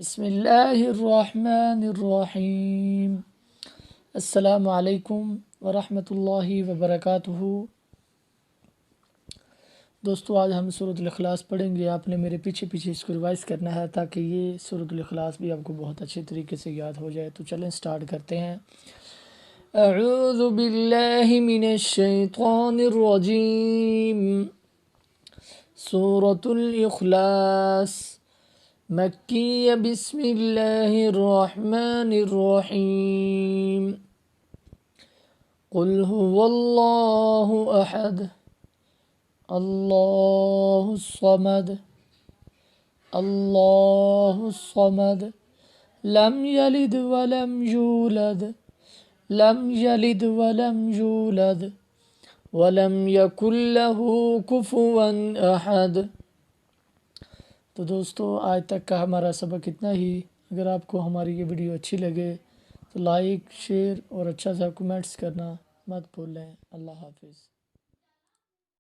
بسم اللہ الرحمن الرحیم۔ السلام علیکم ورحمۃ اللہ وبرکاتہ۔ دوستو آج ہم سورۃ الاخلاص پڑھیں گے۔ آپ نے میرے پیچھے اس کو ریوائز کرنا ہے تاکہ یہ سورۃ الاخلاص بھی آپ کو بہت اچھے طریقے سے یاد ہو جائے۔ تو چلیں سٹارٹ کرتے ہیں۔ اعوذ باللہ من الشیطان الرجیم۔ سورۃ الاخلاص مکی بسم اللہ الرحمن الرحیم۔ قل هو اللہ احد اللہ الصمد اللہ الصمد لم یلد ولم یولد ولم یکن لہ کفوا احد۔ تو دوستو آج تک کا ہمارا سبق اتنا ہی۔ اگر آپ کو ہماری یہ ویڈیو اچھی لگے تو لائک، شیئر اور اچھا سا کمنٹس کرنا مت بھولیں۔ اللہ حافظ۔